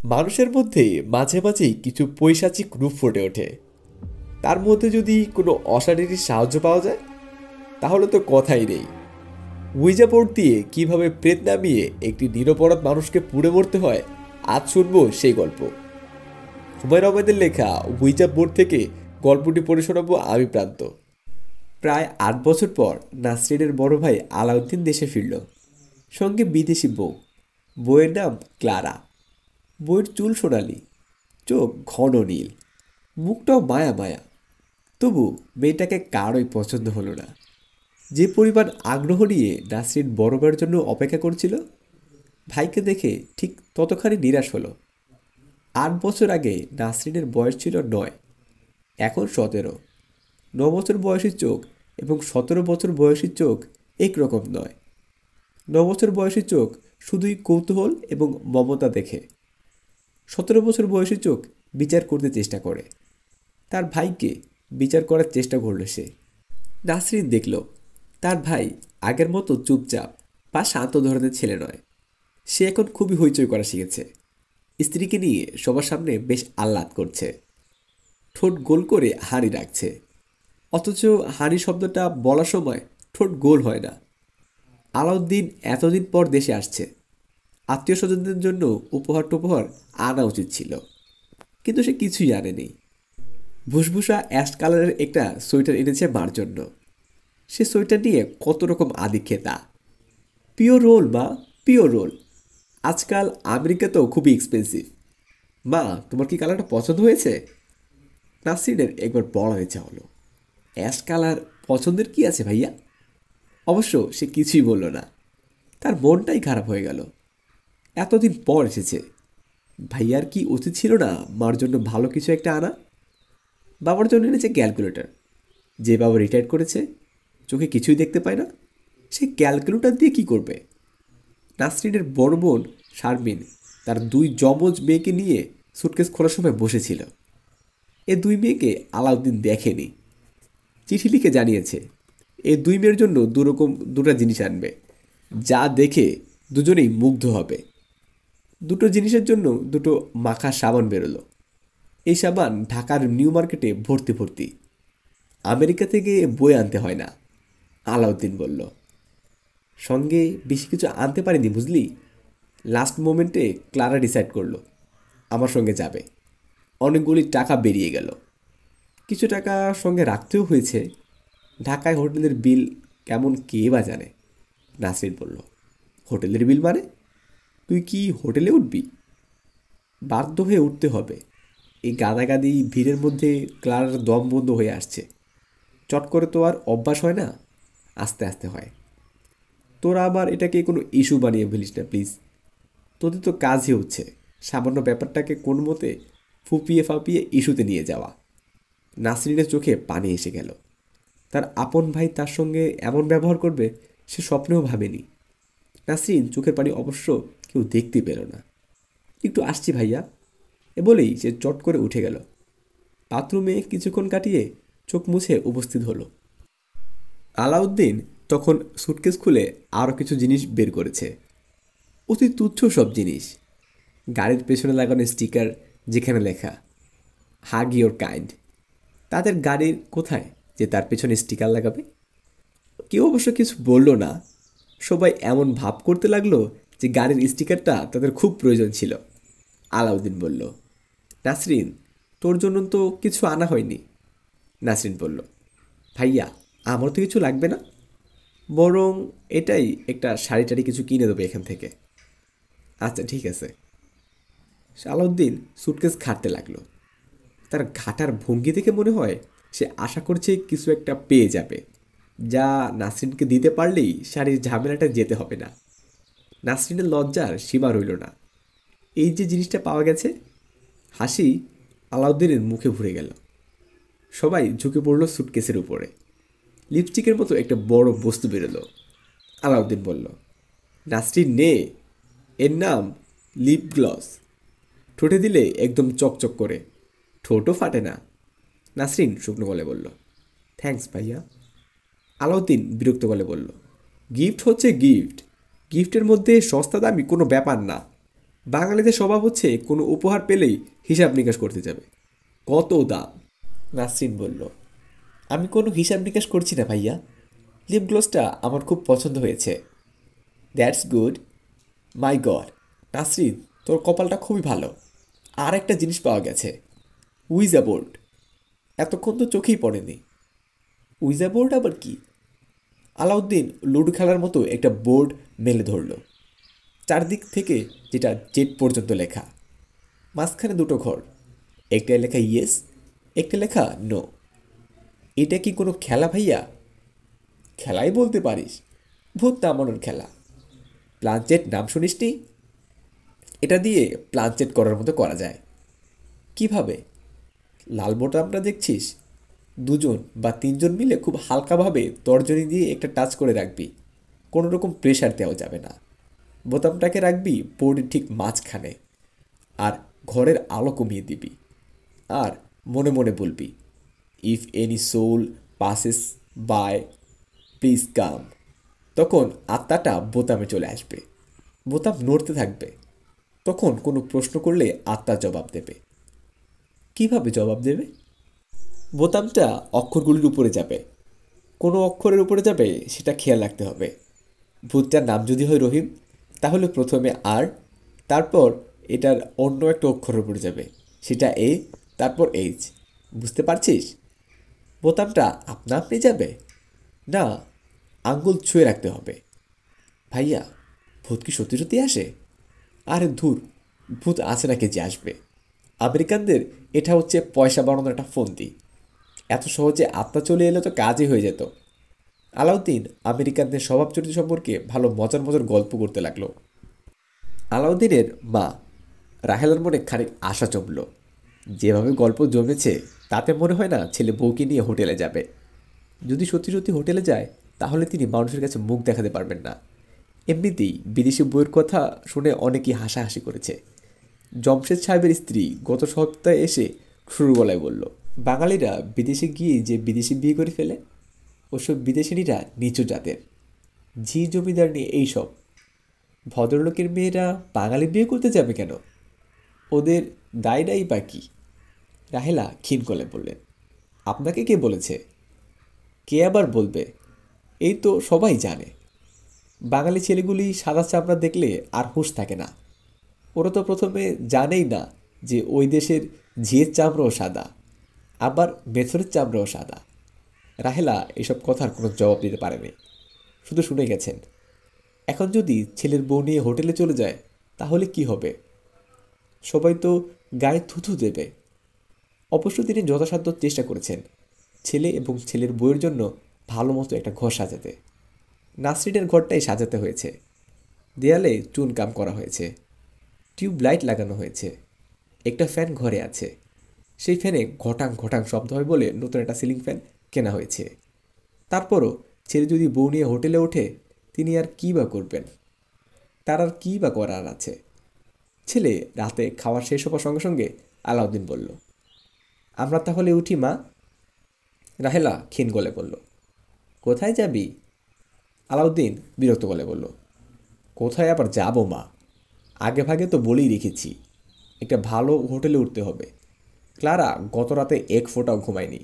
মানুষের মধ্যে মাঝে মাঝেই কিছু পৈশাচিক রূপ ফুটে ওঠে। তার মধ্যে যদি কোনো অশারীরিক সাহায্য পাওয়া যায় তাহলে তো কথাই নেই। উইজা বোর্ড দিয়ে কিভাবে প্রেত নামিয়ে একটি নিরপরাধ মানুষকে পুড়ে মরতে হয়, আজ শুনবো সেই গল্প। হুমায়ুন আহমেদের লেখা উইজা বোর্ড থেকে গল্পটি পড়ে শোনাবো আমি প্রান্ত। প্রায় 8 বছর পর নাসরিনের বড় ভাই আলাউদ্দিন দেশে ফিরল, সঙ্গে বিদেশি বউ। বউয়ের নাম ক্লারা। বউয়ের চুল সোনালি, চোখ ঘন নীল, মুখটাও মায়া মায়া। তবু মেয়েটাকে কারোই পছন্দ হলো না। যে পরিমাণ আগ্রহ নিয়ে নাসরিন বড় ভাইয়ের জন্য অপেক্ষা করছিল, ভাইকে দেখে ঠিক ততখানি নিরাশ হলো। 8 বছর আগে নাসরিনের বয়স ছিল 9, এখন 17। 9 বছর বয়সী চোখ এবং 17 বছর বয়সী চোখ একরকম নয়। 9 বছর বয়সী চোখ শুধুই কৌতূহল এবং মমতা দেখে। 17 বছর বয়সী চোখ বিচার করতে চেষ্টা করে। তার ভাইকে বিচার করার চেষ্টা করল সে। নাসরিন দেখল তার ভাই আগের মতো চুপচাপ বা শান্ত ধরনের ছেলে নয়। সে এখন খুবই হইচই করা শিখেছে। স্ত্রীকে নিয়ে সবার সামনে বেশ আহ্লাদ করছে, ঠোঁট গোল করে হাঁড়ি রাখছে। অথচ হাঁড়ি শব্দটা বলার সময় ঠোঁট গোল হয় না। আলাউদ্দিন এতদিন পর দেশে আসছে, আত্মীয় স্বজনদের জন্য উপহার টুপহার আনা উচিত ছিল, কিন্তু সে কিছুই আনেনি। ভুসভুসা অ্যাশ কালারের একটা সোয়েটার এনেছে মার জন্য। সে সোয়েটার নিয়ে কত রকম আদিক্ষেতা। পিওর রোল মা, পিওর রোল। আজকাল আমেরিকাতেও খুবই এক্সপেন্সিভ। মা, তোমার কি কালারটা পছন্দ হয়েছে? নাসরিনের একবার বড় ইচ্ছা হলো, অ্যাশ কালার পছন্দের কি আছে ভাইয়া? অবশ্য সে কিছুই বলল না। তার মনটাই খারাপ হয়ে গেল। এতদিন পর এসেছে, ভাইয়ার কি উচিত ছিল না মার জন্য ভালো কিছু একটা আনা? বাবার জন্য এনেছে ক্যালকুলেটর। যে বাবা রিটায়ার করেছে, চোখে কিছুই দেখতে পায় না, সে ক্যালকুলেটর দিয়ে কি করবে? নাসরিনের বড় বোন শারমিন তার 2 যমজ মেয়েকে নিয়ে সুটকেস খোলার সময় বসেছিল। এ 2 মেয়েকে আলাউদ্দিন দেখেনি। চিঠি লিখে জানিয়েছে এই 2 মেয়ের জন্য দুরকম দুটো জিনিস আনবে, যা দেখে দুজনেই মুগ্ধ হবে। দুটো জিনিসের জন্য দুটো মাখা সাবান বেরোলো। এই সাবান ঢাকার নিউ মার্কেটে ভর্তি ভর্তি। আমেরিকা থেকে বই আনতে হয় না, আলাউদ্দিন বলল। সঙ্গে বেশি কিছু আনতে পারিনি বুঝলি। লাস্ট মোমেন্টে ক্লারা ডিসাইড করলো আমার সঙ্গে যাবে। অনেকগুলি টাকা বেরিয়ে গেল। কিছু টাকা সঙ্গে রাখতেও হয়েছে। ঢাকায় হোটেলের বিল কেমন কে বা জানে। নাসরিন বলল, হোটেলের বিল মানে? তুই কি হোটেলে উঠবি? বাধ্য হয়ে উঠতে হবে। এই গাদাগাদি ভিড়ের মধ্যে ক্লারার দম বন্ধ হয়ে আসছে। চট করে তো আর অভ্যাস হয় না, আস্তে আস্তে হয়। তোরা আবার এটাকে কোনো ইস্যু বানিয়ে ফেলিস না প্লিজ। তোদের তো কাজই হচ্ছে সামান্য ব্যাপারটাকে কোন মতে ফুপিয়ে ফাপিয়ে ইস্যুতে নিয়ে যাওয়া। নাসরিনের চোখে পানি এসে গেল। তার আপন ভাই তার সঙ্গে এমন ব্যবহার করবে সে স্বপ্নেও ভাবেনি। নাসরিন চোখের পানি অবশ্য কেউ দেখতে পেল না। একটু আসছি ভাইয়া, এ বলেই সে চট করে উঠে গেল। বাথরুমে কিছুক্ষণ কাটিয়ে চোখ মুছে উপস্থিত হলো। আলাউদ্দিন তখন সুটকেস খুলে আরও কিছু জিনিস বের করেছে। অতি তুচ্ছ সব জিনিস। গাড়ির পেছনে লাগানো স্টিকার, যেখানে লেখা হাগ ইয়োর কাইন্ড। তাদের গাড়ির কোথায় যে তার পেছনে স্টিকার লাগাবে? কেউ অবশ্য কিছু বলল না। সবাই এমন ভাব করতে লাগলো যে গাড়ির স্টিকারটা তাদের খুব প্রয়োজন ছিল। আলাউদ্দিন বলল, নাসরিন, তোর জন্য তো কিছু আনা হয়নি। নাসরিন বলল, ভাইয়া, আমার তো কিছু লাগবে না, বরং এটাই একটা শাড়ি টাড়ি কিছু কিনে দেবো এখান থেকে। আচ্ছা ঠিক আছে। আলাউদ্দিন সুটকেস ঘাঁটতে লাগলো। তার ঘাটার ভঙ্গি থেকে মনে হয় সে আশা করছে কিছু একটা পেয়ে যাবে, যা নাসরিনকে দিতে পারলেই শাড়ির ঝামেলাটা যেতে হবে না। নাসরিনের লজ্জার সীমা রইল না। এই যে জিনিসটা পাওয়া গেছে। হাসি আলাউদ্দিনের মুখে ভরে গেল। সবাই ঝুঁকে পড়ল সুটকেসের উপরে। লিপস্টিকের মতো একটা বড় বস্তু বেরোলো। আলাউদ্দিন বলল, নাসরিন নে, এর নাম লিপ গ্লস। ঠোঁটে দিলে একদম চকচক করে, ঠোঁটও ফাটে না। নাসরিন শুকনো গলে বলল, থ্যাঙ্কস ভাইয়া। আলাউদ্দিন বিরক্ত গলে বলল, গিফট হচ্ছে গিফট, গিফটের মধ্যে সস্তা দামি কোনো ব্যাপার না। বাঙালিদের স্বভাব হচ্ছে কোনো উপহার পেলেই হিসাব নিকাশ করতে যাবে, কত দাম। নাসরিন বলল, আমি কোনো হিসাব নিকাশ করছি না ভাইয়া, লিপ গ্লসটা আমার খুব পছন্দ হয়েছে। That's good. My god, Nasrin, তোর কপালটা খুবই ভালো। আর একটা জিনিস পাওয়া গেছে, উইজা বোর্ড। এতক্ষণ তো চোখেই পড়েনি। উইজা বোর্ড আবার কি? আলাউদ্দিন লুডো খেলার মতো একটা বোর্ড মেলে ধরল, চারদিক থেকে যেটা জেড পর্যন্ত লেখা, মাঝখানে দুটো ঘর, একটা লেখা ইয়েস, একটা লেখা নো। এটা কি কোনো খেলা ভাইয়া? খেলাই বলতে পারিস, ভূত নামানোর খেলা। প্লানচেট নাম শুনিসনি? এটা দিয়ে প্লানচেট করার মতো করা যায়। কিভাবে? লাল বোতামটা দেখছিস, দুজন বা তিনজন মিলে খুব হালকাভাবে তর্জনী দিয়ে একটা টাচ করে রাখবি, কোনো রকম প্রেশার দেওয়া যাবে না। বোতামটাকে রাখবি বোর্ডের ঠিক মাঝখানে, আর ঘরের আলো কমিয়ে দিবি, আর মনে মনে বলবি, if any soul passes by please come. তখন আত্মাটা বোতামে চলে আসবে, বোতাম নড়তে থাকবে। তখন কোনো প্রশ্ন করলে আত্মা জবাব দেবে। কিভাবে জবাব দেবে? বোতামটা অক্ষরগুলির উপরে যাবে, কোনো অক্ষরের উপরে যাবে সেটা খেয়াল রাখতে হবে। ভূতটার নাম যদি হয় রহিম, তাহলে প্রথমে আর, তারপর এটার অন্য একটা অক্ষরের উপরে যাবে, সেটা এ, তারপর এইচ। বুঝতে পারছিস? বোতামটা আপনা আপনি যাবে না, আঙ্গুল ছুঁয়ে রাখতে হবে। ভাইয়া, ভূত কি সত্যি সত্যি আসে? আরে ধুর, ভূত আছে নাকি যে আসবে? আমেরিকানদের এটা হচ্ছে পয়সা বাড়ানোর একটা ফন্দি। এত সহজে আত্মা চলে এলে তো কাজই হয়ে যেত। আলাউদ্দিন আমেরিকানদের স্বভাব চরিত্র সম্পর্কে ভালো মজার মজার গল্প করতে লাগলো। আলাউদ্দিনের মা রাহেলার মনে খানিক আশা জমল। যেভাবে গল্প জমেছে তাতে মনে হয় না ছেলে বউকে নিয়ে হোটেলে যাবে। যদি সত্যি সত্যি হোটেলে যায় তাহলে তিনি মানুষের কাছে মুখ দেখাতে পারবেন না। এমনিতেই বিদেশি বইয়ের কথা শুনে অনেকেই হাসাহাসি করেছে। জমশেদ সাহেবের স্ত্রী গত সপ্তাহে এসে শুরু গলায় বলল, বাঙালিরা বিদেশে গিয়ে যে বিদেশি বিয়ে করে ফেলে, ওসব বিদেশিনীরা নিচু জাতের, ঝি জমিদার নিয়ে এইসব। ভদ্রলোকের মেয়েরা বাঙালি বিয়ে করতে যাবে কেন? ওদের দায়টাই বা কী? রাহেলা ক্ষীণ গলায় বললেন, আপনাকে কে বলেছে? কে আবার বলবে? এই তো সবাই জানে। বাঙালি ছেলেগুলি সাদা চামড়া দেখলে আর হুঁশ থাকে না। ওরা তো প্রথমে জানেই না যে ওই দেশের ঝিয়ের চামড়াও সাদা, আবার মেথরের চামড়াও সাদা। রাহেলা এসব কথার কোনো জবাব দিতে পারেনি, শুধু শুনে গেছেন। এখন যদি ছেলের বউ নিয়ে হোটেলে চলে যায় তাহলে কি হবে? সবাই তো গায়ে থুথু দেবে। অবশ্য তিনি যথাসাধ্য চেষ্টা করেছেন ছেলে এবং ছেলের বউয়ের জন্য ভালো মতো একটা ঘর সাজাতে। নাসরিনের ঘরটাই সাজাতে হয়েছে। দেয়ালে চুনকাম করা হয়েছে, টিউব লাইট লাগানো হয়েছে, একটা ফ্যান ঘরে আছে। সেই ফ্যানে ঘটাং ঘটাং শব্দ হয় বলে নতুন একটা সিলিং ফ্যান কেনা হয়েছে। তারপরও ছেলে যদি বউ নিয়ে হোটেলে ওঠে তিনি আর কী বা করবেন? তার আর কী বা করার আছে? ছেলে রাতে খাওয়া শেষ হবার সঙ্গে সঙ্গে আলাউদ্দিন বলল, আমরা তাহলে উঠি মা। রাহেলা ক্ষীণ গলে বলল, কোথায় যাবি? আলাউদ্দিন বিরক্ত গলে বলল, কোথায় আবার যাব মা? আগে ভাগে তো বলেই রেখেছি একটা ভালো হোটেলে উঠতে হবে। ক্লারা গত রাতে এক ফোঁটাও ঘুমায়নি,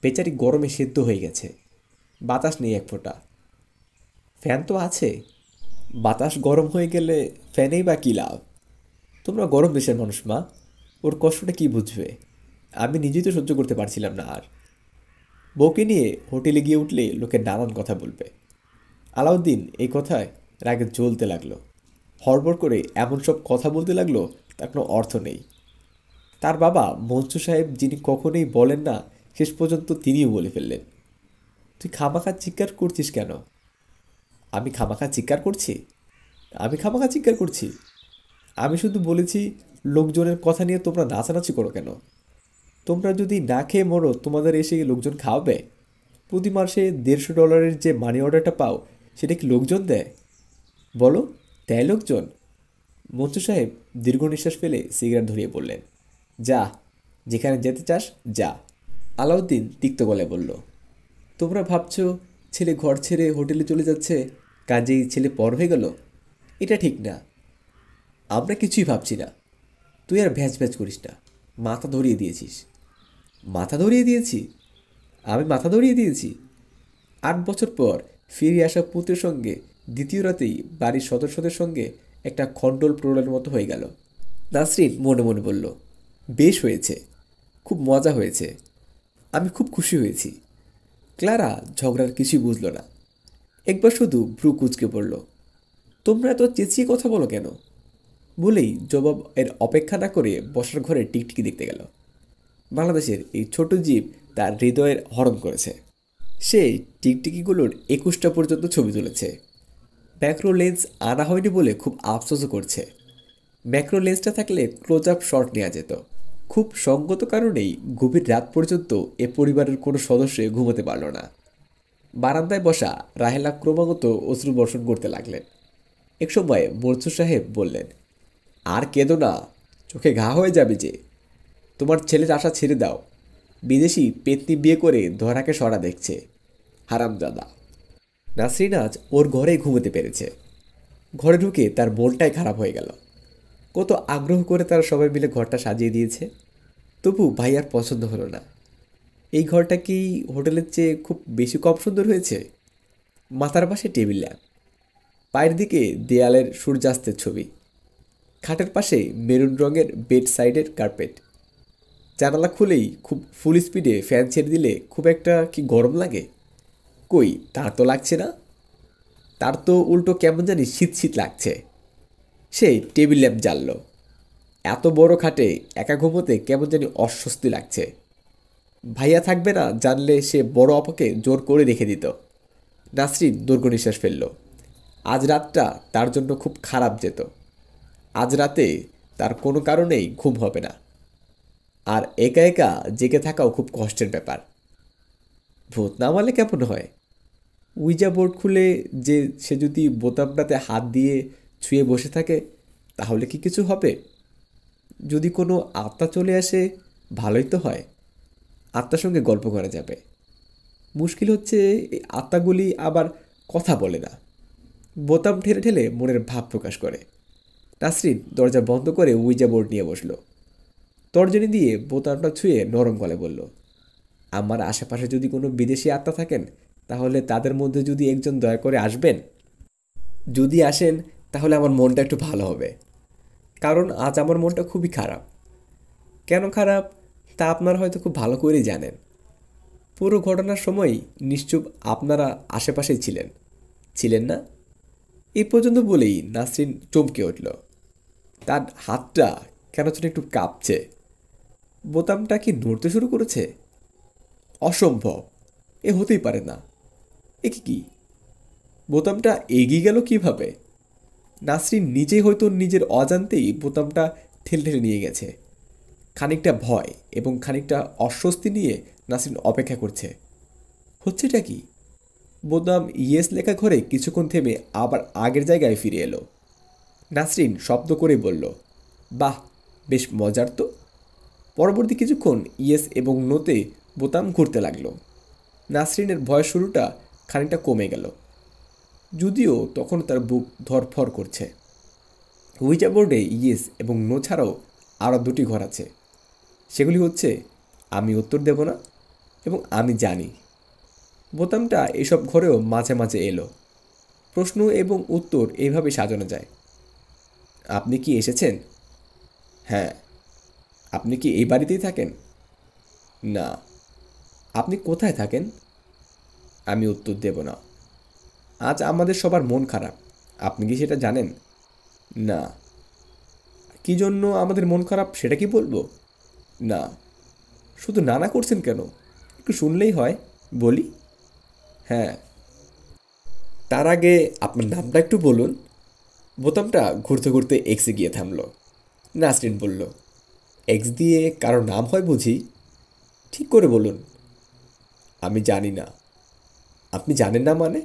বেচারি গরমে সেদ্ধ হয়ে গেছে। বাতাস নেই এক ফোঁটা। ফ্যান তো আছে, বাতাস গরম হয়ে গেলে ফ্যানেই বা কী লাভ? তোমরা গরম দেশের মানুষ মা, ওর কষ্টটা কি বুঝবে? আমি নিজেই তো সহ্য করতে পারছিলাম না আর। বউকে নিয়ে হোটেলে গিয়ে উঠলে লোকে নানান কথা বলবে। আলাউদ্দিন এই কথায় রাগে জ্বলতে লাগলো। হড়বড় করে এমন সব কথা বলতে লাগলো তার কোনো অর্থ নেই। তার বাবা মনসুর সাহেব, যিনি কখনোই বলেন না, শেষ পর্যন্ত তিনিও বলে ফেললেন, তুই খামাখা চিৎকার করছিস কেন? আমি খামাখা চিৎকার করছি? আমি খামাখা চিৎকার করছি? আমি শুধু বলেছি লোকজনের কথা নিয়ে তোমরা নাচানাচি করো কেন? তোমরা যদি না খেয়ে মরো তোমাদের এসে লোকজন খাওয়াবে? প্রতি মাসে $150 যে মানি অর্ডারটা পাও সেটা কি লোকজন দেয়? বলো, দেয় লোকজন? মঞ্চু সাহেব দীর্ঘ নিঃশ্বাস ফেলে সিগারেট ধরিয়ে বললেন, যা, যেখানে যেতে চাস যা। আলাউদ্দিন তিক্ত গলায় বলল, তোমরা ভাবছো ছেলে ঘর ছেড়ে হোটেলে চলে যাচ্ছে, কাজেই ছেলে পর হয়ে গেল? এটা ঠিক না। আমরা কিছুই ভাবছি না। তুই আর ভ্যাজ ভ্যাজ করিস না। মাথা ধরিয়ে দিয়েছিস। মাথা ধরিয়ে দিয়েছি? আমি মাথা ধরিয়ে দিয়েছি? 8 বছর পর ফিরে আসা পুত্রের সঙ্গে দ্বিতীয় রাতেই বাড়ির সদস্যদের সঙ্গে একটা খণ্ডল প্রলয়ের মতো হয়ে গেল। নাসরিন মনে মনে বলল, বেশ হয়েছে, খুব মজা হয়েছে, আমি খুব খুশি হয়েছি। ক্লারা ঝগড়ার কিছুই বুঝল না। একবার শুধু ভ্রু কুঁচকে পড়ল। তোমরা এত চেঁচিয়ে কথা বলো কেন? বলেই জবাব এর অপেক্ষা না করে বসার ঘরে টিকটিকি দেখতে গেল। বাংলাদেশের এই ছোট জীব তার হৃদয়ের হরণ করেছে। সে টিকটিকিগুলোর 21টা পর্যন্ত ছবি তুলেছে। ম্যাক্রো লেন্স আনা হয়নি বলে খুব আফসোসও করছে। ম্যাক্রো লেন্সটা থাকলে ক্লোজ আপ শট নেওয়া যেত। খুব সঙ্গত কারণেই গভীর রাত পর্যন্ত এ পরিবারের কোনো সদস্য ঘুমোতে পারল না। বারান্দায় বসা রাহেলা ক্রমাগত অশ্রু বর্ষণ করতে লাগলেন। এক সময় মরসুর সাহেব বললেন, আর কেঁদো না, চোখে ঘা হয়ে যাবে যে। তোমার ছেলের আশা ছেড়ে দাও। বিদেশি পেতনি বিয়ে করে ধরাকে সরা দেখছে, হারামজাদা। নাসরিন আজ ওর ঘরেই ঘুমোতে পেরেছে। ঘরে ঢুকে তার মনটাই খারাপ হয়ে গেল। কত আগ্রহ করে তারা সবাই মিলে ঘরটা সাজিয়ে দিয়েছে, তবু ভাইয়ার পছন্দ হলো না। এই ঘরটা কি হোটেলের চেয়ে খুব বেশি কম সুন্দর হয়েছে? মাথার পাশে টেবিল ল্যাম্প, পায়ের দিকে দেয়ালের সূর্যাস্তের ছবি, খাটের পাশে মেরুন রঙের বেড সাইডের কার্পেট। জানালা খুলেই খুব ফুল স্পিডে ফ্যান ছেড়ে দিলে খুব একটা কি গরম লাগে? কই, তার তো লাগছে না। তার তো উল্টো কেমন জানি শীত শীত লাগছে। সেই টেবিল ল্যাম্প জ্বালল। এত বড় খাটে একা ঘুমোতে কেমন জানি অস্বস্তি লাগছে। ভাইয়া থাকবে না জানলে সে বড় অপাকে জোর করে রেখে দিত। নাসরিন দীর্ঘ নিঃশ্বাস ফেলল। আজ রাতটা তার জন্য খুব খারাপ যেত। আজ রাতে তার কোনো কারণেই ঘুম হবে না। আর একা একা জেগে থাকাও খুব কষ্টের ব্যাপার। ভূত নামালে কেমন হয়? উইজা বোর্ড খুলে যে সে যদি বোতামটাতে হাত দিয়ে ছুঁয়ে বসে থাকে, তাহলে কি কিছু হবে? যদি কোনো আত্মা চলে আসে, ভালোই তো হয়, আত্মার সঙ্গে গল্প করা যাবে। মুশকিল হচ্ছে এই আত্মাগুলি আবার কথা বলে না, বোতাম ঠেলে ঠেলে মনের ভাব প্রকাশ করে। নাসরিন দরজা বন্ধ করে উইজা বোর্ড নিয়ে বসল। তর্জনী দিয়ে বোতামটা ছুঁয়ে নরম গলায় বলল, আমার আশেপাশে যদি কোনো বিদেশি আত্মা থাকেন, তাহলে তাদের মধ্যে যদি একজন দয়া করে আসবেন। যদি আসেন তাহলে আমার মনটা একটু ভালো হবে, কারণ আজ আমার মনটা খুবই খারাপ। কেন খারাপ তা আপনারা হয়তো খুব ভালো করেই জানেন। পুরো ঘটনার সময়ই নিশ্চুপ আপনারা আশেপাশেই ছিলেন, ছিলেন না? এই পর্যন্ত বলেই নাসরিন চমকে উঠল। তার হাতটা কেন যেন একটু কাঁপছে। বোতামটা কি নড়তে শুরু করেছে? অসম্ভব, এ হতেই পারে না। এ কি? বোতামটা এগিয়ে গেল কিভাবে? নাসরিন নিজেই হয়তো নিজের অজান্তেই বোতামটা ঠেলে ঠেলে নিয়ে গেছে। খানিকটা ভয় এবং খানিকটা অস্বস্তি নিয়ে নাসরিন অপেক্ষা করছে। হচ্ছেটা কি? বোতাম ইয়েস লেখা ঘরে কিছুক্ষণ থেমে আবার আগের জায়গায় ফিরে এলো। নাসরিন শব্দ করে বলল, বাহ, বেশ মজার তো। পরবর্তী কিছুক্ষণ ইয়েস এবং নোতে বোতাম ঘুরতে লাগলো। নাসরিনের ভয়ের শুরুটা খানিকটা কমে গেল, যদিও তখন তার বুক ধরফর করছে। উইজা বোর্ডে ইয়েস এবং নো ছাড়াও আরও দুটি ঘর আছে। সেগুলি হচ্ছে আমি উত্তর দেব না এবং আমি জানি। বোতামটা এসব ঘরেও মাঝে মাঝে এলো। প্রশ্ন এবং উত্তর এইভাবে সাজানো যায়। আপনি কি এসেছেন? হ্যাঁ। আপনি কি এই বাড়িতেই থাকেন? না। আপনি কোথায় থাকেন? আমি উত্তর দেব না। আজ আমাদের সবার মন খারাপ, আপনি কি সেটা জানেন? না। কি জন্য আমাদের মন খারাপ সেটা কি বলবো? না। শুধু নানা করছেন কেন? একটু শুনলেই হয়, বলি। হ্যাঁ। তার আগে আপনার নামটা একটু বলুন। বোতামটা ঘুরতে ঘুরতে এক্সে গিয়ে থামল। নাসরিন বলল, এক্স দিয়ে কারো নাম হয় বুঝি? ঠিক করে বলুন। আমি জানি না। আপনি জানেন না মানে?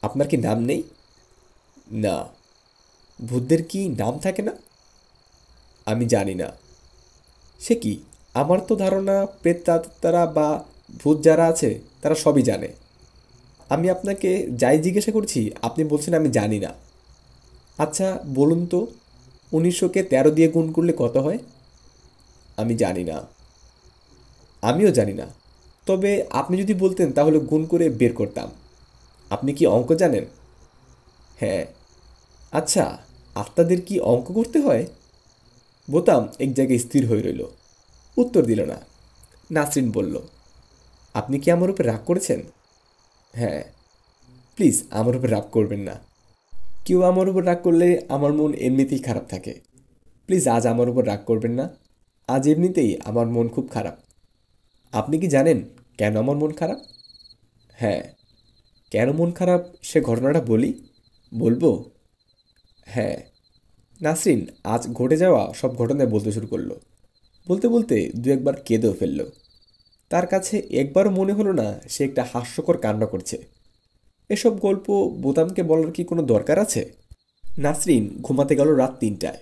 আপনার কি নাম নেই? না। ভূতদের কি নাম থাকে না? আমি জানি না। সে কি? আমার তো ধারণা প্রেতাত্মারা বা ভূত যারা আছে তারা সবই জানে। আমি আপনাকে যাই জিজ্ঞাসা করছি আপনি বলছেন আমি জানি না। আচ্ছা বলুন তো, 1900-কে 13 দিয়ে গুণ করলে কত হয়? আমি জানি না। আমিও জানি না। তবে আপনি যদি বলতেন তাহলে গুণ করে বের করতাম। আপনি কি অঙ্ক জানেন? হ্যাঁ। আচ্ছা, আপনাদের কি অঙ্ক করতে হয়? বোতাম এক জায়গায় স্থির হয়ে রইল, উত্তর দিল না। নাসরিন বলল, আপনি কি আমার উপর রাগ করেছেন? হ্যাঁ। প্লিজ আমার উপর রাগ করবেন না। কেউ আমার উপর রাগ করলে আমার মন এমনিতেই খারাপ থাকে। প্লিজ আজ আমার উপর রাগ করবেন না। আজ এমনিতেই আমার মন খুব খারাপ। আপনি কি জানেন কেন আমার মন খারাপ? হ্যাঁ। কেন মন খারাপ সে ঘটনাটা বলি? বলবো? হ্যাঁ। নাসরিন আজ ঘটে যাওয়া সব ঘটনায় বলতে শুরু করলো। বলতে বলতে দু একবার কেঁদেও ফেলল। তার কাছে একবারও মনে হলো না সে একটা হাস্যকর কাণ্ড করছে। এসব গল্প বোতামকে বলার কি কোনো দরকার আছে? নাসরিন ঘুমাতে গেল রাত 3টায়।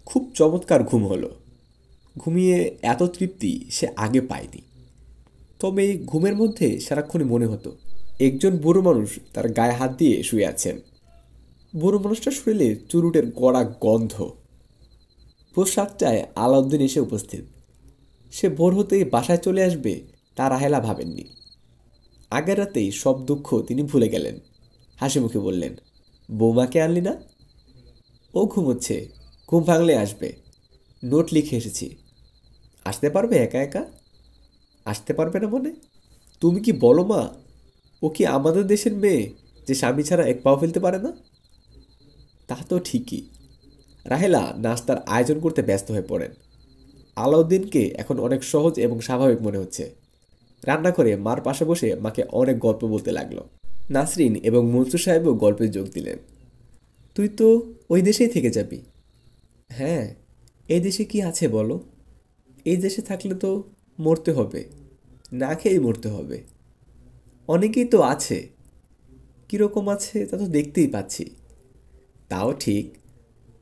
খুব চমৎকার ঘুম হলো। ঘুমিয়ে এত তৃপ্তি সে আগে পায়নি। তবে ঘুমের মধ্যে সারাক্ষণই মনে হতো একজন বুড়ো মানুষ তার গায়ে হাত দিয়ে শুয়ে আছেন। বুড়ো মানুষটা শরীরে চুরুটের গড়া গন্ধ। ভোর 7টায় আলাউদ্দিন এসে উপস্থিত। সে ভোর হতেই বাসায় চলে আসবে তা রাহেলা ভাবেননি। আগের রাতেই সব দুঃখ তিনি ভুলে গেলেন। হাসি মুখে বললেন, বৌমাকে আনলি না? ও ঘুমোচ্ছে, ঘুম ভাঙলে আসবে। নোট লিখে এসেছি। আসতে পারবে একা একা? আসতে পারবে না মানে? তুমি কি বলো মা? ও কি আমাদের দেশের মেয়ে যে স্বামী ছাড়া এক পাও ফেলতে পারে না? তা তো ঠিকই। রাহেলা নাস্তার আয়োজন করতে ব্যস্ত হয়ে পড়েন। আলাউদ্দিনকে এখন অনেক সহজ এবং স্বাভাবিক মনে হচ্ছে। রান্না করে মার পাশে বসে মাকে অনেক গল্প বলতে লাগলো। নাসরিন এবং মনসুর সাহেবও গল্পে যোগ দিলেন। তুই তো ওই দেশেই থেকে যাবি। হ্যাঁ, এই দেশে কি আছে বলো? এই দেশে থাকলে তো মরতে হবে, না খেয়েই মরতে হবে। অনেকেই তো আছে, কীরকম আছে তা তো দেখতেই পাচ্ছি। তাও ঠিক।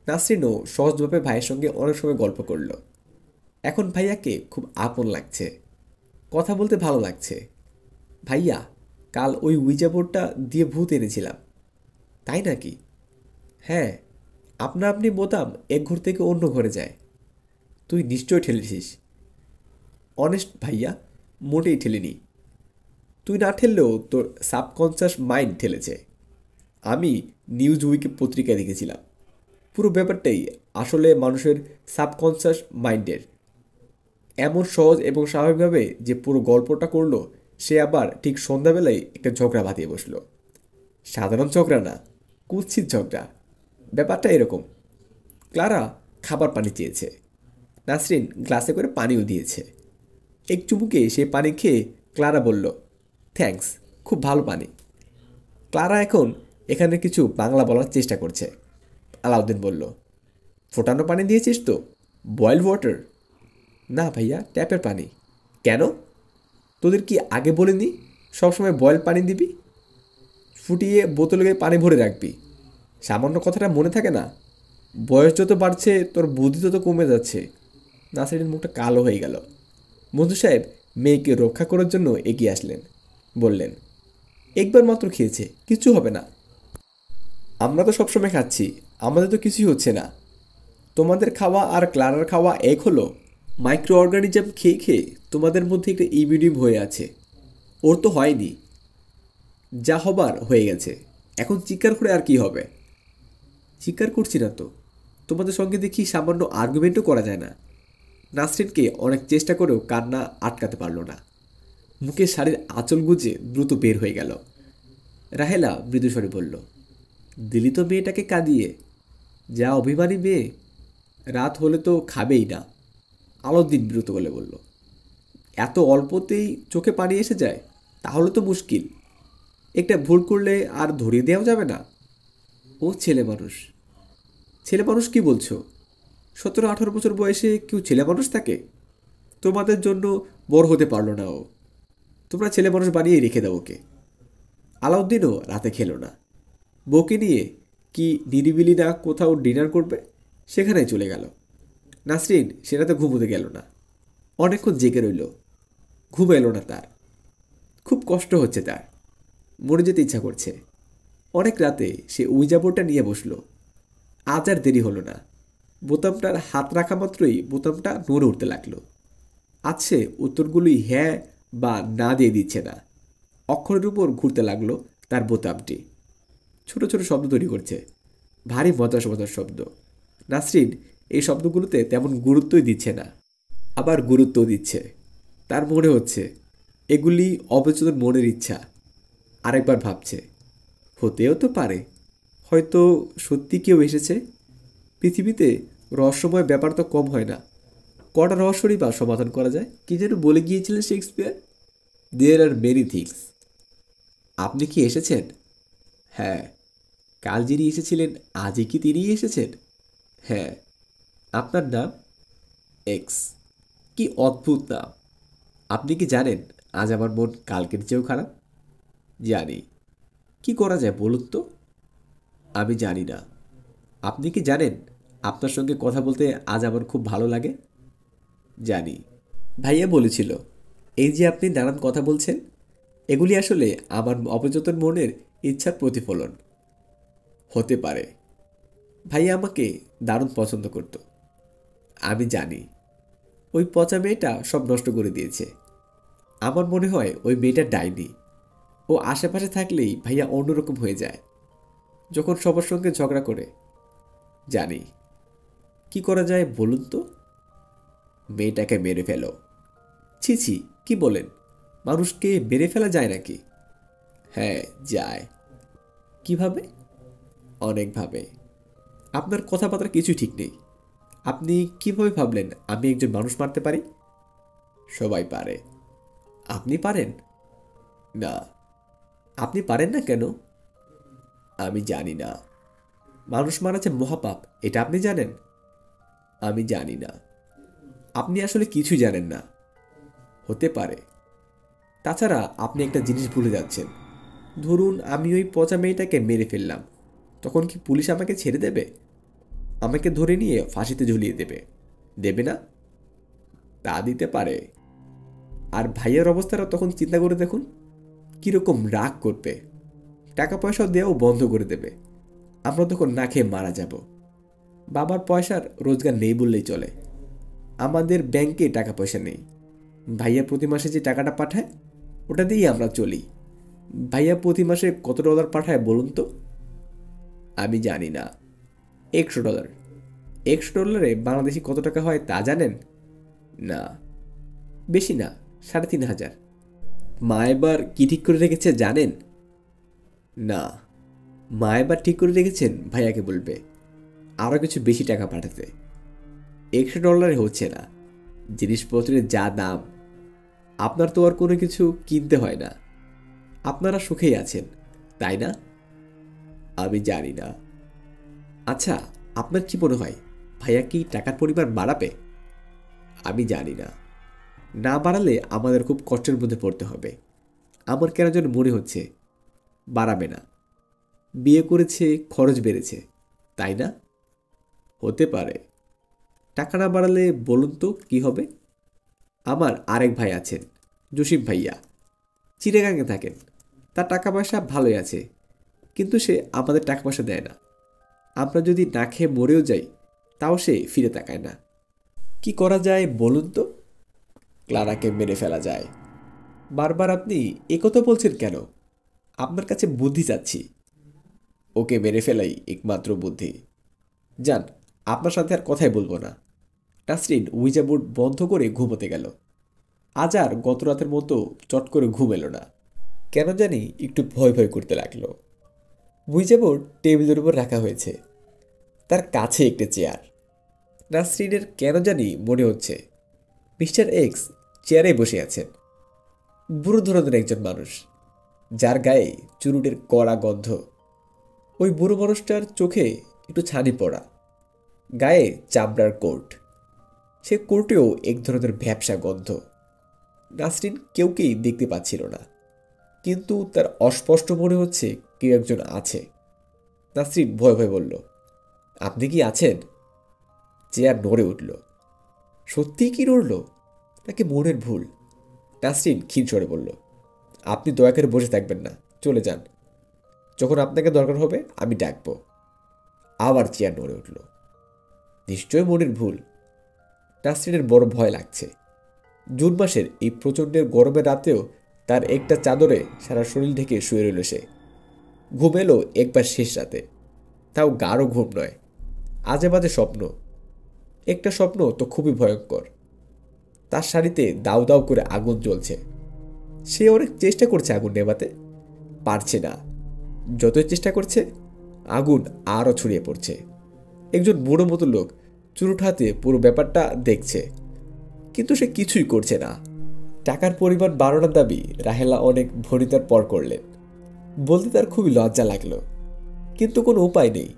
নাসরিনও সহজভাবে ভাইয়ের সঙ্গে অনেক সময় গল্প করল। এখন ভাইয়াকে খুব আপন লাগছে, কথা বলতে ভালো লাগছে। ভাইয়া, কাল ওই উইজা বোর্ডটা দিয়ে ভূত এনেছিলাম। তাই নাকি? হ্যাঁ, আপনা আপনি বোতাম এক ঘর থেকে অন্য ঘরে যায়। তুই নিশ্চয় ঠেলেছিস। অনেস্ট ভাইয়া, মোটেই ঠেলিনি। তুই না ঠেললেও তোর সাবকনসিয়াস মাইন্ড ঠেলেছে। আমি নিউজ উইকে পত্রিকায় দেখেছিলাম পুরো ব্যাপারটাই আসলে মানুষের সাবকনসিয়াস মাইন্ডের। এমন সহজ এবং স্বাভাবিকভাবে যে পুরো গল্পটা করলো, সে আবার ঠিক সন্ধ্যাবেলায় একটা ঝগড়া বাঁধিয়ে বসলো। সাধারণ ঝগড়া না, কুৎসিত ঝগড়া। ব্যাপারটা এরকম, ক্লারা খাবার পানি চেয়েছে। নাসরিন গ্লাসে করে পানিও দিয়েছে। এক চুমুকে সে পানি খেয়ে ক্লারা বলল, থ্যাঙ্কস, খুব ভালো পানি। ক্লারা এখন এখানে কিছু বাংলা বলার চেষ্টা করছে। আলাউদ্দিন বলল, ফোটানো পানি দিয়েছিস তো? Boil water? না ভাইয়া, ট্যাপের পানি। কেন? তোদের কি আগে বলিনি সবসময় বয়েল পানি দিবি? ফুটিয়ে বোতলে পানি ভরে রাখবি। সামান্য কথাটা মনে থাকে না? বয়স যত বাড়ছে তোর বুদ্ধি তত কমে যাচ্ছে। নাসরিনের মুখটা কালো হয়ে গেল। মধু সাহেব মেয়েকে রক্ষা করার জন্য এগিয়ে আসলেন। বললেন, একবার মাত্র খেয়েছে, কিছু হবে না। আমরা তো সবসময় খাচ্ছি, আমাদের তো কিছুই হচ্ছে না। তোমাদের খাওয়া আর ক্লারার খাওয়া এক হলো? মাইক্রো অর্গানিজম খেয়ে খেয়ে তোমাদের মধ্যে একটা ইমিউনিম হয়ে আছে। ওর তো হয়নি, যা হবার হয়ে গেছে। এখন চিৎকার করে আর কি হবে? চিৎকার করছি না তো, তোমাদের সঙ্গে দেখি সামান্য আর্গুমেন্টও করা যায় না। নাসরিনকে অনেক চেষ্টা করেও কান্না আটকাতে পারল না। মুখে শাড়ির আঁচল গুজে দ্রুত বের হয়ে গেল। রাহেলা মৃদুস্বরে বলল, দিলি তো মেয়েটাকে কাঁদিয়ে। যা অভিমানী মেয়ে, রাত হলে তো খাবেই না। আলাউদ্দিন বিরত বলে বলল, এত অল্পতেই চোখে পানি এসে যায়? তাহলে তো মুশকিল। একটা ভুল করলে আর ধরিয়ে দেওয়া যাবে না। ও ছেলে মানুষ। ছেলে মানুষ কি বলছো? 17-18 বছর বয়সে কেউ ছেলে মানুষ থাকে? তোমাদের জন্য বড় হতে পারলো না ও। তোমরা ছেলে মানুষ বানিয়ে রেখে দাও ওকে। আলাউদ্দিনও রাতে খেলো না। বউকে নিয়ে কি নিরিবিলি না কোথাও ডিনার করবে, সেখানেই চলে গেল। নাসরিন সেটাতে ঘুমোতে গেল না। অনেকক্ষণ জেগে রইল, ঘুম এলো না তার। খুব কষ্ট হচ্ছে তার, মরে যেতে ইচ্ছা করছে। অনেক রাতে সে উইজা বোর্ডটা নিয়ে বসলো। আজ আর দেরি হলো না। বোতামটার হাত রাখা মাত্রই বোতামটা নড়ে উঠতে লাগলো। আছে উত্তরগুলি হ্যাঁ বা না দিয়ে দিচ্ছে না। অক্ষরের উপর ঘুরতে লাগলো তার বোতামটি। ছোট ছোট শব্দ তৈরি করছে, ভারী মজার মজার শব্দ। নাসরিন এই শব্দগুলোতে তেমন গুরুত্বই দিচ্ছে না, আবার গুরুত্বও দিচ্ছে। তার মনে হচ্ছে এগুলি অবচেতন মনের ইচ্ছা। আরেকবার ভাবছে, হতেও তো পারে, হয়তো সত্যি কেউ এসেছে। পৃথিবীতে রহস্যময় ব্যাপার তো কম হয় না, কটা রহস্যরই বা সমাধান করা যায়। কি যেন বলে গিয়েছিলেন Shakespeare, there are many things. আপনি কি এসেছেন? হ্যাঁ। কাল যিনি এসেছিলেন আজই কি তিনিই এসেছেন? হ্যাঁ। আপনার নাম? এক্স। কি অদ্ভুত নাম। আপনি কি জানেন আজ আমার মন কালকের চেয়েও খারাপ? জানি। কি করা যায় বলুন তো? আমি জানি না। আপনি কি জানেন আপনার সঙ্গে কথা বলতে আজ আমার খুব ভালো লাগে? জানি। ভাইয়া বলেছিল এই যে আপনি নানান কথা বলছেন, এগুলি আসলে আমার অবচেতন মনের ইচ্ছার প্রতিফলন। হতে পারে। ভাইয়া আমাকে দারুণ পছন্দ করত। আমি জানি। ওই পচা মেয়েটা সব নষ্ট করে দিয়েছে। আমার মনে হয় ওই মেয়েটা ডাইনি। ও আশেপাশে থাকলেই ভাইয়া অন্যরকম হয়ে যায়, যখন সবার সঙ্গে ঝগড়া করে। জানি। কি করা যায় বলুন তো? মেয়েটাকে মেরে ফেলো। ছি ছি, কি বলেন? মানুষকে মেরে ফেলা যায় নাকি? হ্যাঁ, যায়। কিভাবে? অনেকভাবে। আপনার কথাবার্তা কিছু ঠিক নেই। আপনি কিভাবে ভাবলেন আমি একজন মানুষ মারতে পারি? সবাই পারে। আপনি পারেন? না। আপনি পারেন না কেন? আমি জানি না। মানুষ মারা যে মহাপাপ, এটা আপনি জানেন? আমি জানি না। আপনি আসলে কিছুই জানেন না। হতে পারে। তাছাড়া আপনি একটা জিনিস ভুলে যাচ্ছেন। ধরুন আমি ওই পচা মেয়েটাকে মেরে ফেললাম, তখন কি পুলিশ আমাকে ছেড়ে দেবে? আমাকে ধরে নিয়ে ফাঁসিতে ঝুলিয়ে দেবে, দেবে না? তা দিতে পারে। আর ভাইয়ের অবস্থাটা তখন চিন্তা করে দেখুন, কীরকম রাগ করবে। টাকা পয়সাও দেওয়াও বন্ধ করে দেবে। আমরা তখন না খেয়ে মারা যাব। বাবার পয়সার রোজগার নেই বললেই চলে। আমাদের ব্যাংকে টাকা পয়সা নেই। ভাইয়া প্রতি মাসে যে টাকাটা পাঠায় ওটা দিয়েই আমরা চলি। ভাইয়া প্রতি মাসে কত ডলার পাঠায় বলুন তো? আমি জানি না। $100। $100 বাংলাদেশি কত টাকা হয় তা জানেন? না। বেশি না, 3,500। মা এবার কি ঠিক করে রেখেছে জানেন? না। মা এবার ঠিক করে রেখেছেন ভাইয়াকে বলবে আরও কিছু বেশি টাকা পাঠাতে। $100 হচ্ছে না, জিনিসপত্রের যা দাম। আপনার তো আর কোনো কিছু কিনতে হয় না, আপনারা সুখেই আছেন, তাই না? আমি জানি না। আচ্ছা, আপনার কি মনে হয় ভাইয়া কি টাকার পরিমাণ বাড়াবে? আমি জানি না। না বাড়ালে আমাদের খুব কষ্টের মধ্যে পড়তে হবে। আমার কেন যেন মনে হচ্ছে বাড়াবে না। বিয়ে করেছে, খরচ বেড়েছে, তাই না? হতে পারে। টাকা না বাড়ালে বলুন তো কি হবে? আমার আরেক ভাই আছেন, জসিম ভাইয়া। চিটাগাঙে থাকেন। তার টাকা পয়সা ভালোই আছে, কিন্তু সে আমাদের টাকা পয়সা দেয় না। আমরা যদি না খেয়ে মরেও যাই তাও সে ফিরে তাকায় না। কি করা যায় বলুন তো? ক্লারাকে মেরে ফেলা যায়। বারবার আপনি একথা বলছেন কেন? আপনার কাছে বুদ্ধি চাচ্ছি। ওকে মেরে ফেলাই একমাত্র বুদ্ধি। যান, আপনার সাথে আর কথাই বলবো না। নাসরিন উইজা বোর্ড বন্ধ করে ঘুমোতে গেল। আজ আর গত রাতের মতো চট করে ঘুম এলো না। কেন জানি একটু ভয় ভয় করতে লাগলো। উইজা বোর্ড টেবিলের উপর রাখা হয়েছে, তার কাছে একটি চেয়ার। নাসরিনের কেন জানি মনে হচ্ছে মিস্টার এক্স চেয়ারে বসে আছেন। বুড়ো ধরনের একজন মানুষ, যার গায়ে চুরুটের কড়া গন্ধ। ওই বুড়ো মানুষটার চোখে একটু ছানি পড়া, গায়ে চামড়ার কোট। সে কোর্টেও এক ধরনের ভ্যাপসা গন্ধ। নাসরিন কেউকেই দেখতে পাচ্ছিল না, কিন্তু তার অস্পষ্ট মনে হচ্ছে কেউ একজন আছে। নাসরিন ভয় ভয় বলল, আপনি কি আছেন? চেয়ার নড়ে উঠল। সত্যিই কি নড়ল, নাকি মনের ভুল? নাসরিন ক্ষীণ স্বরে বলল, আপনি দয়া করে বসে থাকবেন না, চলে যান। যখন আপনাকে দরকার হবে আমি ডাকবো। আবার চেয়ার নড়ে উঠল। নিশ্চয় মনের ভুল। নাসরিনের বড় ভয় লাগছে। জুন মাসের এই প্রচণ্ডের গরমের রাতেও তার একটা চাদরে সারা শরীর ঢেকে শুয়ে রইল সে। ঘুম এলো একবার শেষ রাতে, তাও গাঢ় ঘুম নয়, আজে বাজে স্বপ্ন। একটা স্বপ্ন তো খুবই ভয়ঙ্কর। তার শাড়িতে দাউ দাউ করে আগুন জ্বলছে। সে অনেক চেষ্টা করছে আগুন নেভাতে, পারছে না। যতই চেষ্টা করছে আগুন আরও ছড়িয়ে পড়ছে। একজন বুড়ো মতো লোক চুরুট হাতে পুরো ব্যাপারটা দেখছে, কিন্তু সে কিছুই করছে না। টাকার পরিমাণ বাড়ানোর দাবি রাহেলা অনেক ভনিতার পর করলেন। বলতে তার খুবই লজ্জা লাগলো, কিন্তু কোনো উপায় নেই।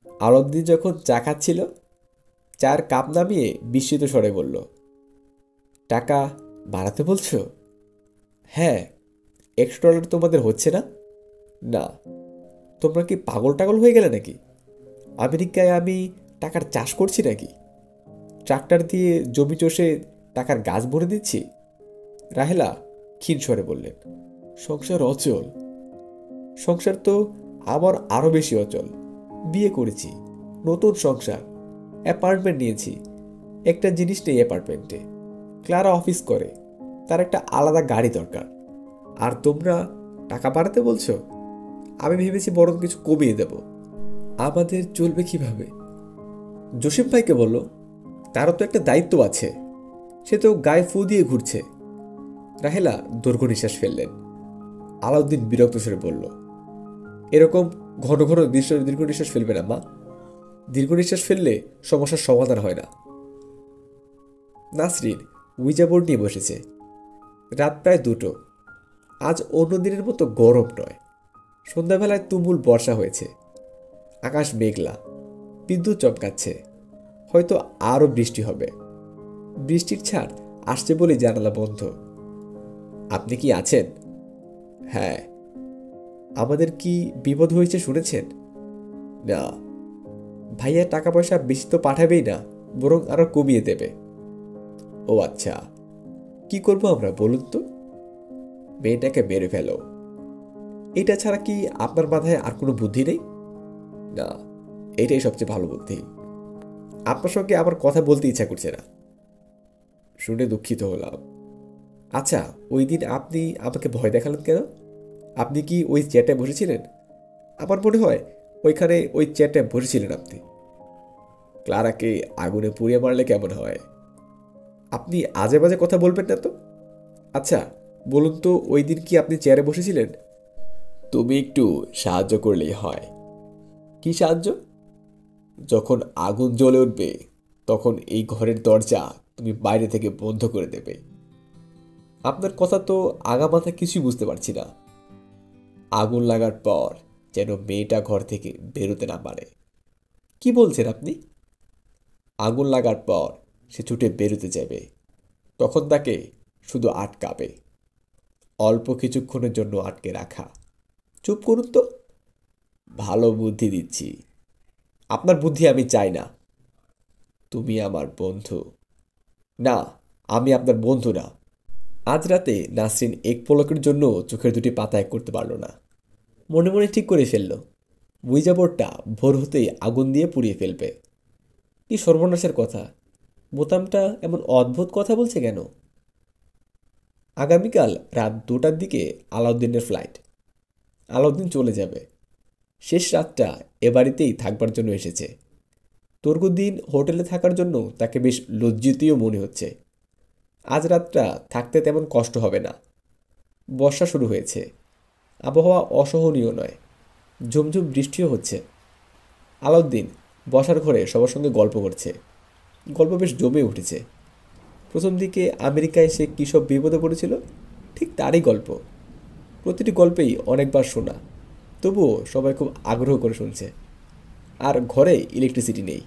আলাউদ্দিন যখন চা খাচ্ছিল, চায়ের কাপ নামিয়ে বিস্মিত স্বরে বলল, টাকা বাড়াতে বলছো? হ্যাঁ। $100 তোমাদের হচ্ছে না? না। তোমরা কি পাগল টাগল হয়ে গেলে নাকি? আমেরিকায় আমি টাকার চাষ করছি নাকি? ট্রাক্টর দিয়ে জমি চষে টাকার গাছ ভরে দিচ্ছি? রাহেলা ক্ষীণ স্বরে বললেন, সংসার অচল। সংসার তো আমার আরও বেশি অচল। বিয়ে করেছি, নতুন সংসার, অ্যাপার্টমেন্ট নিয়েছি। একটা জিনিস নেই অ্যাপার্টমেন্টে। ক্লারা অফিস করে, তার একটা আলাদা গাড়ি দরকার। আর তোমরা টাকা বাড়াতে বলছো? আমি ভেবেছি বরং কিছু কমিয়ে দেব। আমাদের চলবে কিভাবে? জসিম ভাইকে বলল, তারও তো একটা দায়িত্ব আছে। সে তো গায়ে ফু দিয়ে ঘুরছে। রাহেলা দীর্ঘ নিঃশ্বাস ফেললেন। আলাউদ্দিন বিরক্ত স্বরে বলল, এরকম ঘন ঘন দীর্ঘ নিঃশ্বাস ফেলবে না মা। দীর্ঘ নিঃশ্বাস ফেললে সমস্যার সমাধান হয় না। নাসরিন উইজা বোর্ড নিয়ে বসেছে। রাত প্রায় 2টো। আজ অন্য দিনের মতো গরম নয়। সন্ধ্যাবেলায় তুমুল বর্ষা হয়েছে। আকাশ মেঘলা, বিদ্যুৎ চমকাচ্ছে। হয়তো আরও বৃষ্টি হবে। বৃষ্টির ছাড় আসছে বলে জানালা বন্ধ। আপনি কি আছেন? হ্যাঁ। আমাদের কি বিপদ হয়েছে শুনেছেন? না। ভাইয়া টাকা পয়সা বেশি তো পাঠাবেই না, বরং আরো কমিয়ে দেবে। ও আচ্ছা, কি করবো আমরা বলুন তো? মেয়েটাকে মেরে ফেলো। এটা ছাড়া কি আপনার মাথায় আর কোনো বুদ্ধি নেই? না, এটাই সবচেয়ে ভালো বুদ্ধি। আপনার সঙ্গে আমার কথা বলতে ইচ্ছা করছে না। শুনে দুঃখিত হলাম। আচ্ছা, ওই দিন আপনি আমাকে ভয় দেখালেন কেন? আপনি কি ওই চেয়ারটায় বসেছিলেন? আমার মনে হয় ওইখানে ওই চেয়ারটায় বসেছিলেন আপনি। ক্লারাকে আগুনে পুড়িয়ে মারলে কেমন হয়? আপনি আজে বাজে কথা বলবেন না তো। আচ্ছা বলুন তো, ওই দিন কি আপনি চেয়ারে বসেছিলেন? তুমি একটু সাহায্য করলেই হয়। কি সাহায্য? যখন আগুন জ্বলে উঠবে তখন এই ঘরের দরজা তুমি বাইরে থেকে বন্ধ করে দেবে। আপনার কথা তো আগামাথা কিছুই বুঝতে পারছি না। আগুন লাগার পর যেন মেয়েটা ঘর থেকে বেরোতে না পারে। কি বলছেন আপনি? আগুন লাগার পর সে ছুটে বেরোতে যাবে, তখন তাকে শুধু আটকাবে। অল্প কিছুক্ষণের জন্য আটকে রাখা। চুপ করুন তো। ভালো বুদ্ধি দিচ্ছি। আপনার বুদ্ধি আমি চাই না। তুমি আমার বন্ধু। না, আমি আপনার বন্ধু না। আজ রাতে নাসরিন এক পলকের জন্য চোখের দুটি পাতা এক করতে পারল না। মনে মনে ঠিক করে ফেলল, উইজা বোর্ডটা ভোর হতেই আগুন দিয়ে পুড়িয়ে ফেলবে। কি সর্বনাশের কথা! বোতামটা এমন অদ্ভুত কথা বলছে কেন? আগামীকাল রাত 2টার দিকে আলাউদ্দিনের ফ্লাইট। আলাউদ্দিন চলে যাবে। শেষ রাতটা এ বাড়িতেই থাকবার জন্য এসেছে। দীর্ঘদিন হোটেলে থাকার জন্য তাকে বেশ লজ্জিতও মনে হচ্ছে। আজ রাতটা থাকতে তেমন কষ্ট হবে না। বর্ষা শুরু হয়েছে। আবহাওয়া অসহনীয় নয়। ঝুমঝুম বৃষ্টিও হচ্ছে। আলাউদ্দিন বসার ঘরে সবার সঙ্গে গল্প করছে। গল্প বেশ জমে উঠেছে। প্রথম দিকে আমেরিকায় সে কী সব বিপদে পড়েছিল, ঠিক তারই গল্প। প্রতিটি গল্পেই অনেকবার শোনা, তবুও সবাই খুব আগ্রহ করে শুনছে। আর ঘরে ইলেকট্রিসিটি নেই।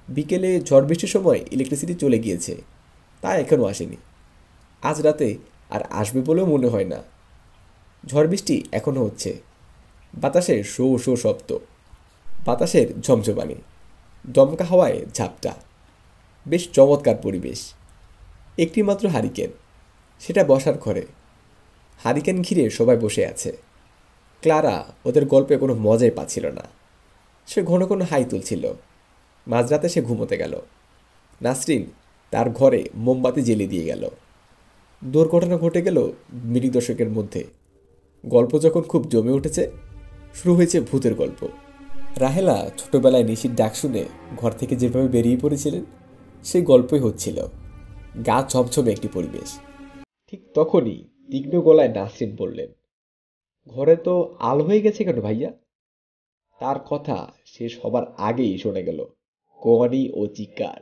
বিকেলে ঝড় বৃষ্টির সময় ইলেকট্রিসিটি চলে গিয়েছে, তা এখনও আসেনি। আজ রাতে আর আসবে বলেও মনে হয় না। ঝড় বৃষ্টি এখনও হচ্ছে। বাতাসের শো শো শব্দ, বাতাসের ঝমঝমানি, দমকা হাওয়ায় ঝাপটা। বেশ চমৎকার পরিবেশ। একটি মাত্র হারিকেন, সেটা বসার ঘরে। হারিকেন ঘিরে সবাই বসে আছে। ক্লারা ওদের গল্পে কোনো মজাই পাচ্ছিল না। সে ঘন ঘন হাই তুলছিল। মাঝরাতে সে ঘুমোতে গেল। নাসরিন তার ঘরে মোমবাতি জ্বেলে দিয়ে গেল। দুর্ঘটনা ঘটে গেল মিনিট দশকের মধ্যে। গল্প যখন খুব জমে উঠেছে, শুরু হয়েছে ভূতের গল্প। রাহেলা ছোটবেলায় নিশির ডাক শুনে ঘর থেকে যেভাবে বেরিয়ে পড়েছিলেন, সেই গল্পই হচ্ছিল। গা ছমছমে একটি পরিবেশ। ঠিক তখনই তীক্ষ্ণ গলায় নাসরিন বললেন, ঘরে তো আলো হয়ে গেছে কেন ভাইয়া? তার কথা শেষ হবার আগেই শোনা গেল গোঙানি ও চিৎকার।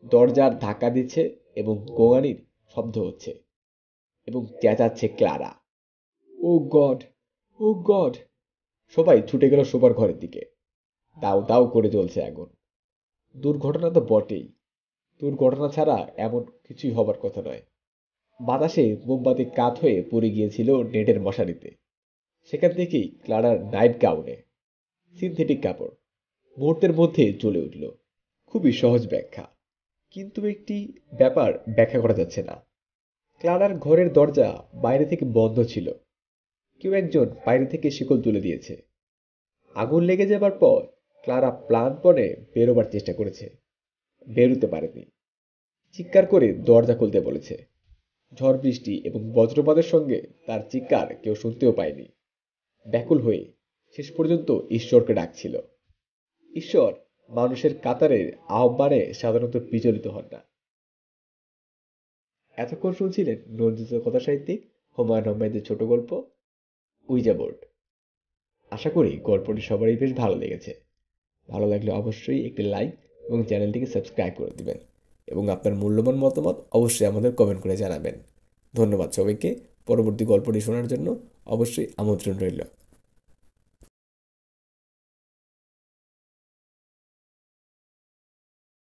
দরজার ধাক্কা দিচ্ছে এবং গোঙানির শব্দ হচ্ছে এবং চেঁচাচ্ছে ক্লারা, ও গড, ও গড! সবাই ছুটে গেল শোবার ঘরের দিকে। দাউ দাউ করে জ্বলছে আগুন। দুর্ঘটনা তো বটেই, দুর্ঘটনা ছাড়া এমন কিছুই হবার কথা নয়। বাতাসে মোমবাতি কাত হয়ে পড়ে গিয়েছিল নেটের মশারিতে। সেখান থেকেই ক্লারার নাইট গাউনে সিনথেটিক কাপড় মুহূর্তের মধ্যে জ্বলে উঠল। খুবই সহজ ব্যাখ্যা, কিন্তু একটি ব্যাপার ব্যাখ্যা করা যাচ্ছে না। ক্লারার ঘরের দরজা বাইরে থেকে বন্ধ ছিল। কেউ একজন বাইরে থেকে শিকল তুলে দিয়েছে। আগুন লেগে যাবার পর ক্লারা প্রাণপণে বেরোবার চেষ্টা করেছে, বেরোতে পারেনি। চিৎকার করে দরজা খুলতে বলেছে। ঝড় বৃষ্টি এবং বজ্রপাতের সঙ্গে তার চিৎকার কেউ শুনতেও পায়নি। ব্যাকুল হয়ে শেষ পর্যন্ত ঈশ্বরকে ডাকছিল। ঈশ্বর মানুষের কাতারের আহ্বানে সাধারণত বিচলিত হন না। এতক্ষণ শুনছিলেন নন্দিত কথা সাহিত্যিক হুমায়ুন আহমেদের ছোট গল্প উইজা বোর্ড। আশা করি গল্পটি সবারই বেশ ভালো লেগেছে। ভালো লাগলে অবশ্যই একটি লাইক এবং চ্যানেলটিকে সাবস্ক্রাইব করে দিবেন এবং আপনার মূল্যবান মতামত অবশ্যই আমাদের কমেন্ট করে জানাবেন। ধন্যবাদ সবাইকে। পরবর্তী গল্পটি শোনার জন্য অবশ্যই আমন্ত্রণ রইল।